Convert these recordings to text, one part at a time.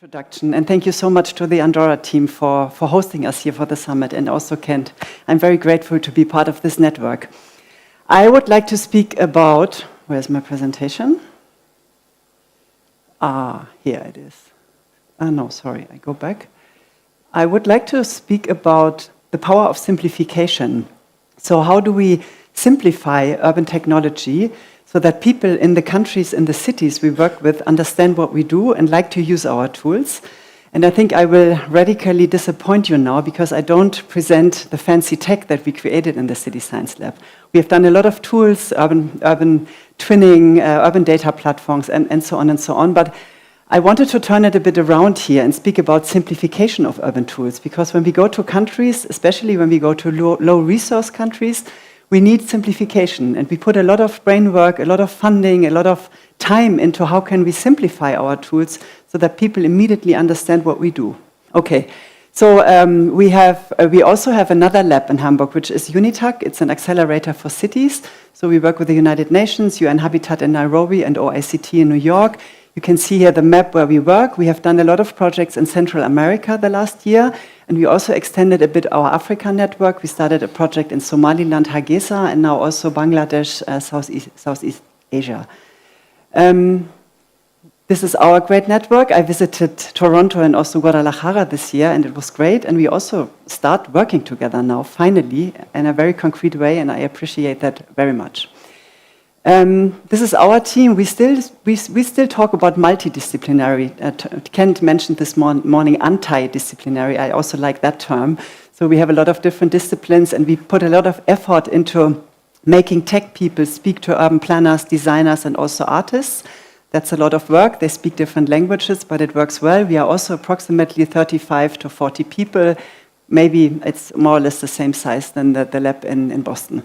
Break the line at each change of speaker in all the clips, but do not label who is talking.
introduction, and thank you so much to the Andorra team for hosting us here for the summit, and also Kent. I'm very grateful to be part of this network. I would like to speak about, where's my presentation? Here it is. No, sorry, I go back. I would like to speak about the power of simplification. So how do we simplify urban technology so that people in the countries, in the cities we work with understand what we do and like to use our tools? And I think I will radically disappoint you now because I don't present the fancy tech that we created in the City Science Lab. We have done a lot of tools, urban twinning, urban data platforms, and so on and so on. But I wanted to turn it a bit around here and speak about simplification of urban tools, because when we go to countries, especially when we go to low resource countries, we need simplification, and we put a lot of brain work, a lot of funding, a lot of time into how can we simplify our tools so that people immediately understand what we do. Okay, so we also have another lab in Hamburg, which is UNITAC. It's an accelerator for cities. So we work with the United Nations, UN Habitat in Nairobi, and OICT in New York. You can see here the map where we work. We have done a lot of projects in Central America the last year, and we also extended a bit our Africa network. We started a project in Somaliland, Gesa, and now also Bangladesh, Southeast Asia. This is our great network. I visited Toronto and also Guadalajara this year, and it was great. And we also start working together now, finally, in a very concrete way, and I appreciate that very much. This is our team. We still talk about multidisciplinary. Kent mentioned this morning anti-disciplinary. I also like that term. So we have a lot of different disciplines, and we put a lot of effort into making tech people speak to urban planners, designers, and also artists. That's a lot of work. They speak different languages, but it works well. We are also approximately 35 to 40 people. Maybe it's more or less the same size than the lab in Boston.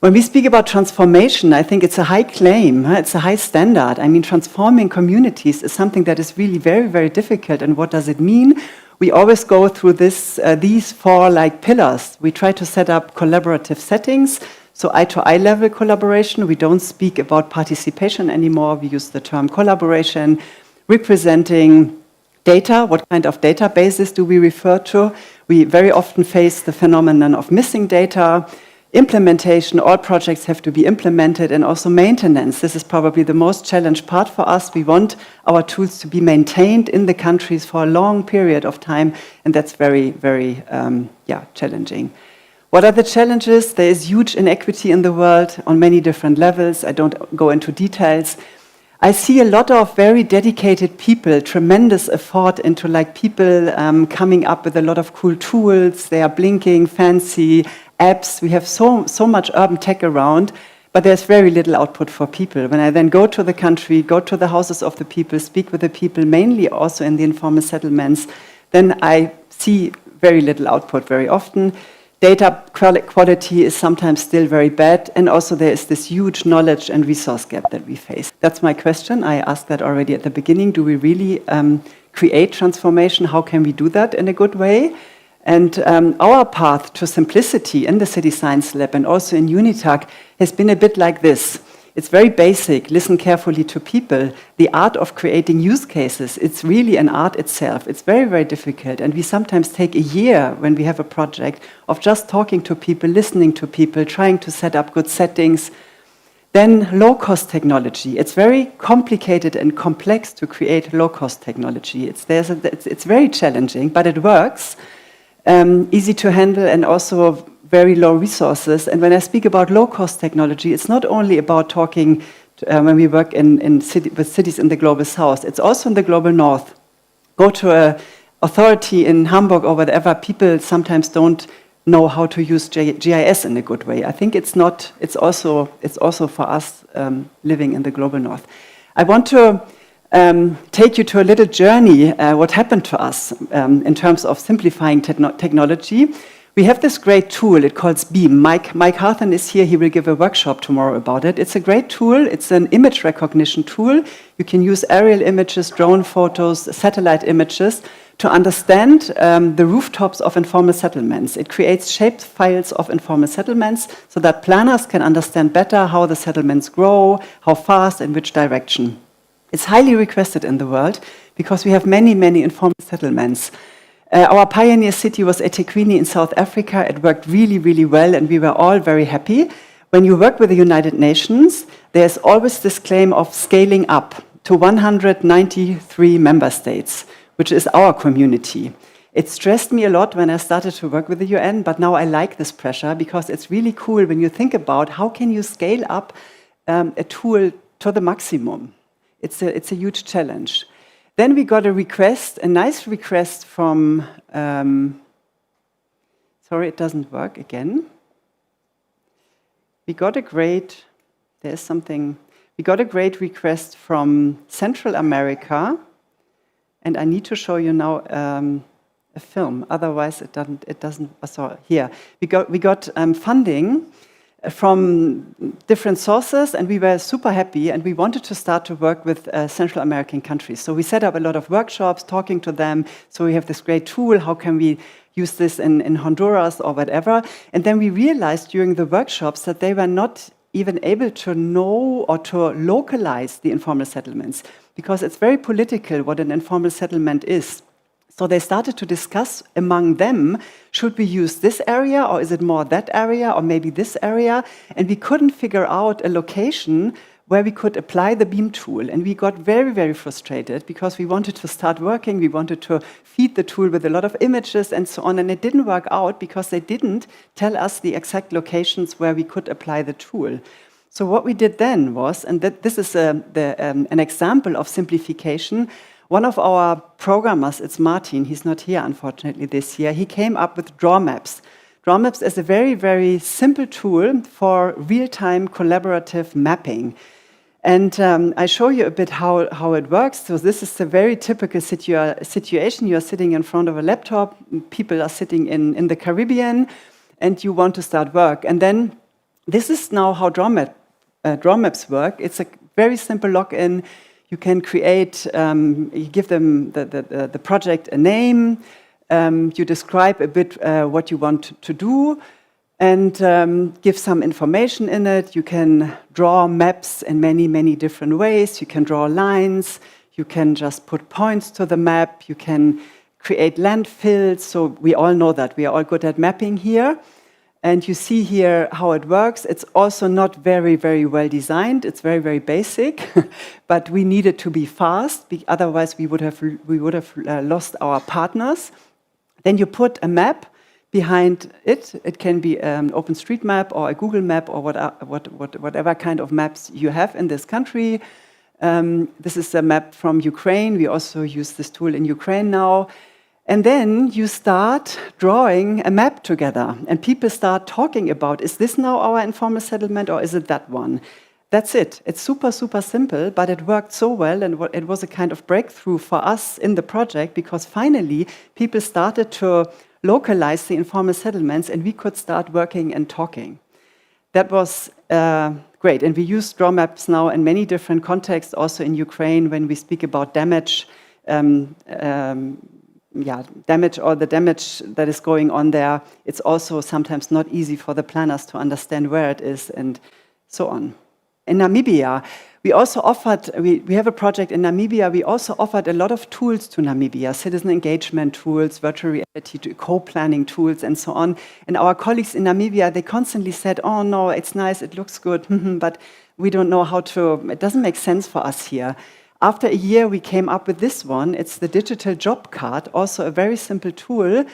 When we speak about transformation, I think it's a high claim, it's a high standard. I mean, transforming communities is something that is really very, very difficult. And what does it mean? We always go through these four pillars. We try to set up collaborative settings, so eye-to-eye level collaboration. We don't speak about participation anymore. We use the term collaboration. Representing data, what kind of databases do we refer to? We very often face the phenomenon of missing data. Implementation, all projects have to be implemented, and also maintenance. This is probably the most challenged part for us. We want our tools to be maintained in the countries for a long period of time, and that's very, very challenging. What are the challenges? There is huge inequity in the world on many different levels. I don't go into details. I see a lot of very dedicated people, tremendous effort into people coming up with a lot of cool tools. They are blinking, fancy apps. We have so much urban tech around, but there's very little output for people. When I then go to the country, go to the houses of the people, speak with the people, mainly also in the informal settlements, then I see very little output very often. Data quality is sometimes still very bad, and also there is this huge knowledge and resource gap that we face. That's my question. I asked that already at the beginning. Do we really create transformation? How can we do that in a good way? And our path to simplicity in the City Science Lab and also in UNITAC has been a bit like this. It's very basic, listen carefully to people. The art of creating use cases, it's really an art itself. It's very, very difficult. And we sometimes take a year when we have a project of just talking to people, listening to people, trying to set up good settings. Then low-cost technology. It's very complicated and complex to create low-cost technology. It's very challenging, but it works. Easy to handle and also very low resources. And when I speak about low-cost technology, it's not only about talking when we work with cities in the global south, it's also in the global north. Go to an authority in Hamburg or whatever, people sometimes don't know how to use GIS in a good way. I think it's also for us living in the global north. I want to take you to a little journey, what happened to us in terms of simplifying technology. We have this great tool, it calls Beam. Mike Harthen is here, he will give a workshop tomorrow about it. It's a great tool, it's an image recognition tool. You can use aerial images, drone photos, satellite images to understand the rooftops of informal settlements. It creates shaped files of informal settlements so that planners can understand better how the settlements grow, how fast, and which direction. It's highly requested in the world because we have many, many informal settlements. Our pioneer city was eThekwini in South Africa. It worked really, really well, and we were all very happy. When you work with the United Nations, there's always this claim of scaling up to 193 member states, which is our community. It stressed me a lot when I started to work with the UN, but now I like this pressure because it's really cool when you think about how can you scale up a tool to the maximum. It's a huge challenge. Then we got a request, a nice request from, sorry, it doesn't work again. We got a great request from Central America, and I need to show you now a film. Otherwise, it doesn't. So here we got funding from different sources, and we were super happy, and we wanted to start to work with Central American countries. So we set up a lot of workshops, talking to them. So we have this great tool. How can we use this in Honduras or whatever? And then we realized during the workshops that they were not even able to know or to localize the informal settlements, because it's very political what an informal settlement is. So they started to discuss among them, should we use this area, or is it more that area, or maybe this area? And we couldn't figure out a location where we could apply the BEAM tool. And we got very, very frustrated because we wanted to start working, we wanted to feed the tool with a lot of images and so on, and it didn't work out because they didn't tell us the exact locations where we could apply the tool. So what we did then was, and this is an example of simplification. One of our programmers, it's Martin, he's not here unfortunately this year, he came up with draw maps. Draw maps is a very, very simple tool for real-time collaborative mapping. And I show you a bit how it works. So this is a very typical situation. You're sitting in front of a laptop, people are sitting in the Caribbean, and you want to start work. And then this is now how draw maps work. It's a very simple login. You can create, you give them the project a name, you describe a bit what you want to do, and give some information in it. You can draw maps in many, many different ways. You can draw lines, you can just put points to the map, you can create landfills. So we all know that, we are all good at mapping here. And you see here how it works. It's also not very, very well designed. It's very, very basic, but we need it to be fast. Otherwise, we would have lost our partners. Then you put a map behind it. It can be an OpenStreetMap or a Google map or whatever kind of maps you have in this country. This is a map from Ukraine. We also use this tool in Ukraine now. And then you start drawing a map together, and people start talking about, is this now our informal settlement or is it that one? That's it. It's super, super simple, but it worked so well, and it was a kind of breakthrough for us in the project, because finally people started to localize the informal settlements, and we could start working and talking. That was great, and we use draw maps now in many different contexts, also in Ukraine when we speak about damage, damage or the damage that is going on there. It's also sometimes not easy for the planners to understand where it is and so on. In Namibia, we also offered, we have a project in Namibia, we also offered a lot of tools to Namibia, citizen engagement tools, virtual reality, co-planning tools, and so on. And our colleagues in Namibia, they constantly said, oh no, it's nice, it looks good, but we don't know how to, it doesn't make sense for us here. After a year, we came up with this one. It's the digital job card, also a very simple tool.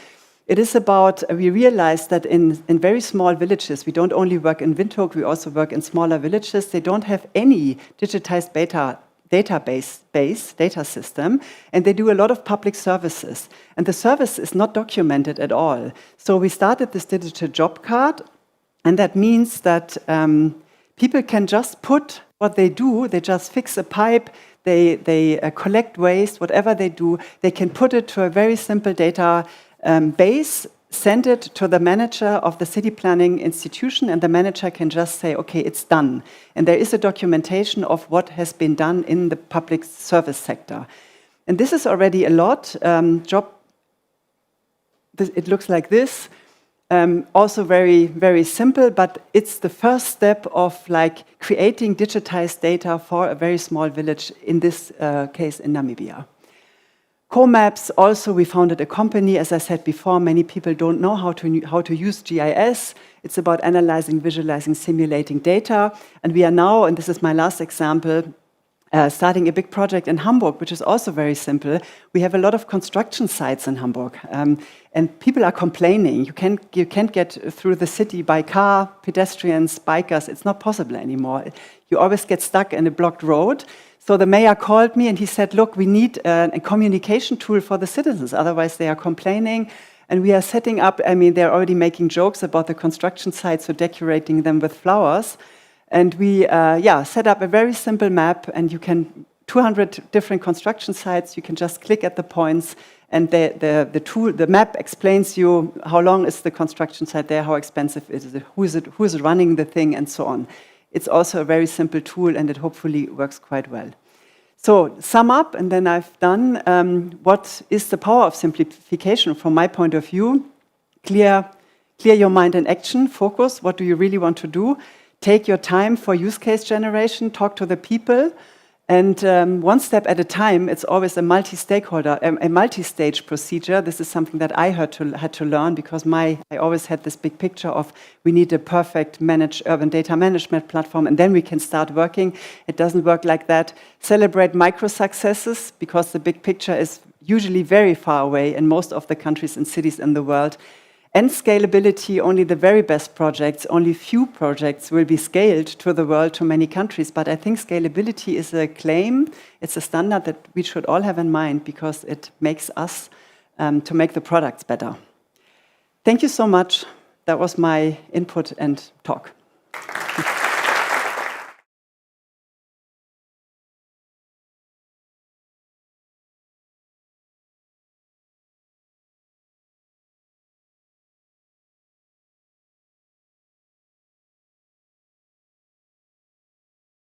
It is about, we realized that in very small villages, we don't only work in Windhoek, we also work in smaller villages. They don't have any digitized data system, and they do a lot of public services. And the service is not documented at all. So we started this digital job card, and that means that people can just put what they do, they just fix a pipe, they collect waste, whatever they do, they can put it to a very simple data base, send it to the manager of the city planning institution, and the manager can just say, okay, it's done. And there is a documentation of what has been done in the public service sector. And this is already a lot. It looks like this. Also very, very simple, but it's the first step of like creating digitized data for a very small village, in this case in Namibia. Comaps, also we founded a company. As I said before, many people don't know how to use GIS. It's about analyzing, visualizing, simulating data. And we are now, and this is my last example, starting a big project in Hamburg, which is also very simple. We have a lot of construction sites in Hamburg, and people are complaining. You can't get through the city by car, pedestrians, bikers. It's not possible anymore. You always get stuck in a blocked road. So the mayor called me and he said, look, we need a communication tool for the citizens, otherwise they are complaining. And we are setting up, I mean, they're already making jokes about the construction sites, so decorating them with flowers. And we set up a very simple map, and you can, 200 different construction sites, you can just click at the points, and the map explains you how long is the construction site there, how expensive is it, who is running the thing, and so on. It's also a very simple tool, and it hopefully works quite well. So sum up, and then I've done, what is the power of simplification from my point of view? Clear your mind in action, focus, what do you really want to do? Take your time for use case generation, talk to the people, and one step at a time. It's always a multi-stakeholder, a multi-stage procedure. This is something that I had to learn, because I always had this big picture of we need a perfect urban data management platform, and then we can start working. It doesn't work like that. Celebrate micro successes, because the big picture is usually very far away in most of the countries and cities in the world. And scalability, only the very best projects, only few projects will be scaled to the world, to many countries. But I think scalability is a claim, it's a standard that we should all have in mind, because it makes us to make the products better. Thank you so much. That was my input and talk.